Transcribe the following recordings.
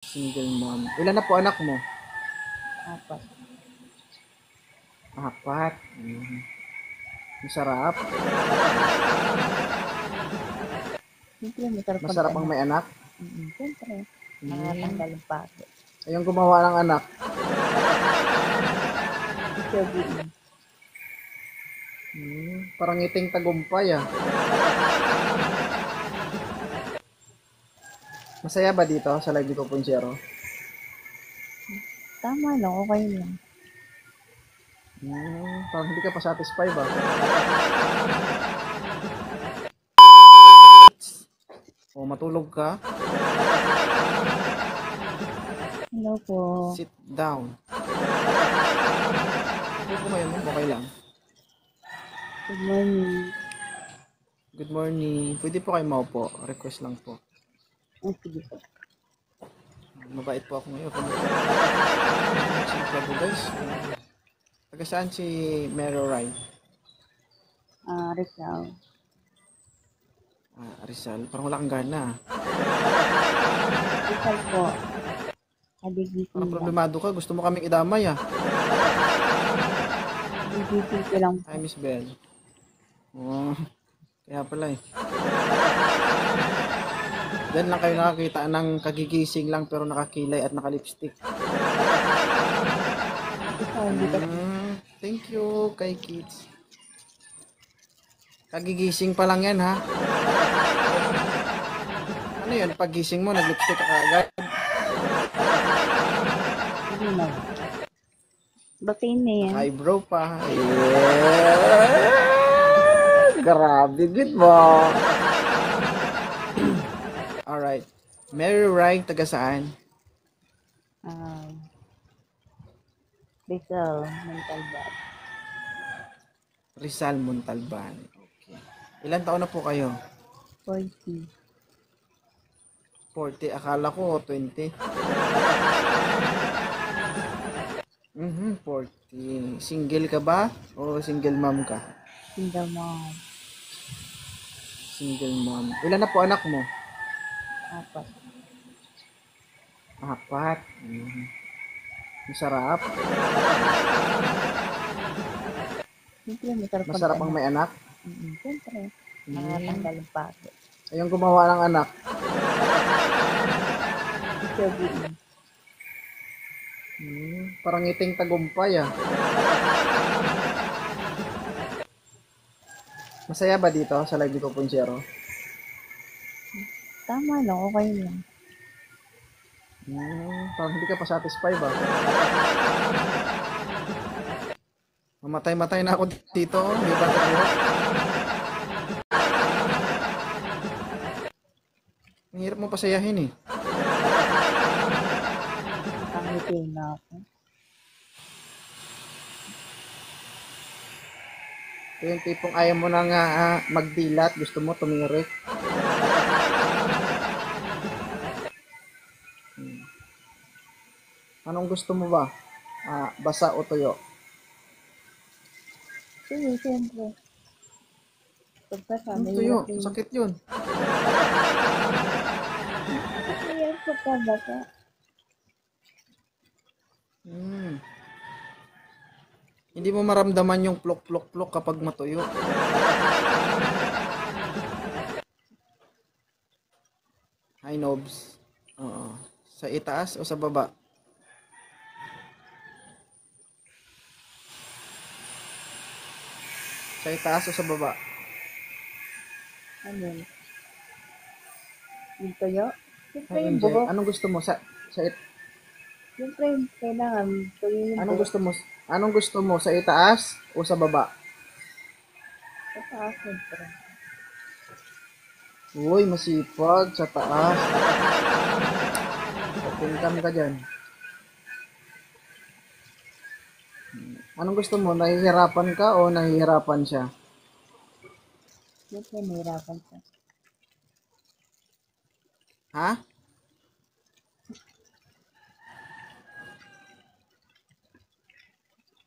Single mom. Ilan na po anak mo? Apat. Apat. Masarap. Siyempre, masarap Masarap ang pag-anak. may anak. Siyempre, Mm. nakakatanggal ang pagod. Ayong gumawa ng anak. Sabihin, Parang ngiting tagumpay ah. Masaya ba dito sa Live ko Punchero? tama lang, okay lang. Parang hindi ka pa satisfied ba? O matulog ka? Hello po. Sit down. Ano po ngayon? Okay lang. Good morning. Good morning. Pwede po kayo maupo. Request lang po. Sige po. Mabait po ako ngayon. Simple po guys. Taga saan si Mero Rai? Rizal. Rizal. Parang wala kang gana. Rizal po. Kagigising Parang lang. problemado ka. Gusto mo kaming idamay ah. Kagigising ko lang po. Hi Miss Bell. Oh, kaya pala eh. Diyan lang kayo nakakita ng kagigising lang pero nakakilay at nakalipstick. Hindi ka Thank you kay kids. Kagigising pa lang yan ha. Ano yun? Paggising mo, naglipstick ka agad. hindi na. Batiin na yan. Eyebrow pa. Yeah! Grabe, good mo. Alright. Mary Wright, taga saan? Rizal. Mental bad. Rizal Montalban. Okay. Ilan taon na po kayo? 40. 40. Akala ko 20. 40. Single ka ba? O single mom ka? Single mom. Single mom. Ilan na po anak mo? Apat. Apat. Masarap. Siyempre, masarap Masarap ang may anak. Siyempre, nakakatanggal ang pagod. Ayong gumawa ng anak. Sabihin, Parang ngiting tagumpay ah. Masaya ba dito sa Live ko Punchero? tama lang, okay lang. Parang hindi ka pa satisfied ba? Mamatay-matay na ako dito. Hindi ba ito? Ang hirap mo pasayahin eh. Nakangitin na ako. Ito yung tipong ayaw mo nang magdilat. Gusto mo tumirik. Anong gusto mo ba? Basa o tuyo? Sige, siyempre. Pagkasama Tuyo. Sakit yun. Ayan, pagkabata. Hindi mo maramdaman yung plok-plok-plok kapag matuyo. Hi, Nobs. Oo. Sa itaas o sa baba? Sa itaas o sa baba? Ano yun? Yung tuyo? Siyempre Hi, yung MJ. buhok. Anong gusto mo Siyempre, kailangan tuyo yung anong buhok. gusto mo? Anong gusto mo sa itaas o sa baba? Sa taas, siyempre. Uy, masipag sa taas. Open cam ka dyan. Anong gusto mo? Nahihirapan ka o nahihirapan siya? Siyempre, nahirapan siya. Ha?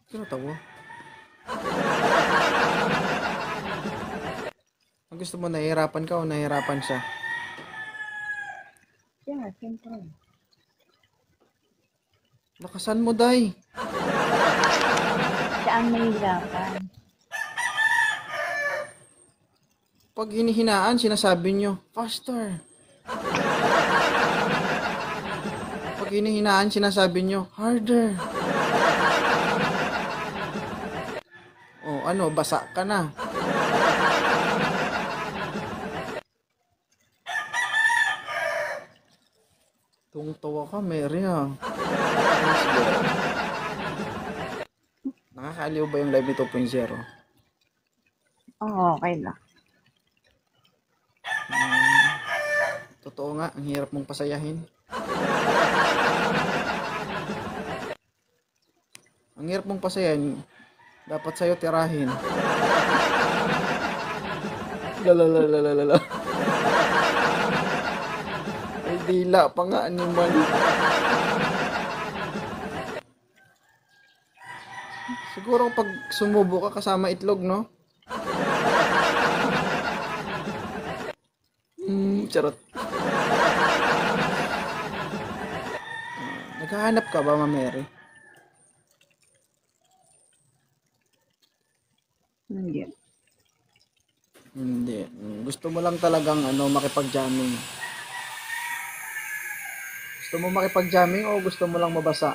Sino tawo? Ang gusto mo, nahihirapan ka o nahihirapan siya? Siya, siyempre. Lakasan mo, day. Siya ang nahihirapan. Pag hinihinaan, sinasabi nyo, faster. Pag hinihinaan, sinasabi nyo, harder. O ano, basa ka na. Tungtawa ka, Mary ah. Nakakaaliw ba yung live ni 2.0? Oo, okay lang. Totoo nga, ang hirap mong pasayahin. Ang hirap mong pasayahin, dapat sa'yo tirahin. Lalalalalala. Ay dila pa nga animal. Siguro pag sumubo ka kasama itlog, no? Charot. Naghahanap ka ba, Ma'am Mary? Hindi. Hindi. Gusto mo lang talagang makipag-jamming. Gusto mo makipag-jamming o gusto mo lang mabasa?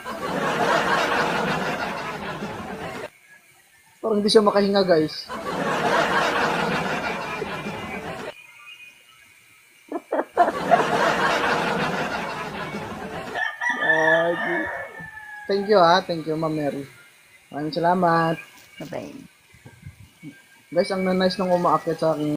Parang hindi siya makahinga, guys. Thank you ha. Thank you, Ma'am Mary. Maraming salamat. Bye-bye. Guys, ang nice nung umaakyat sa akin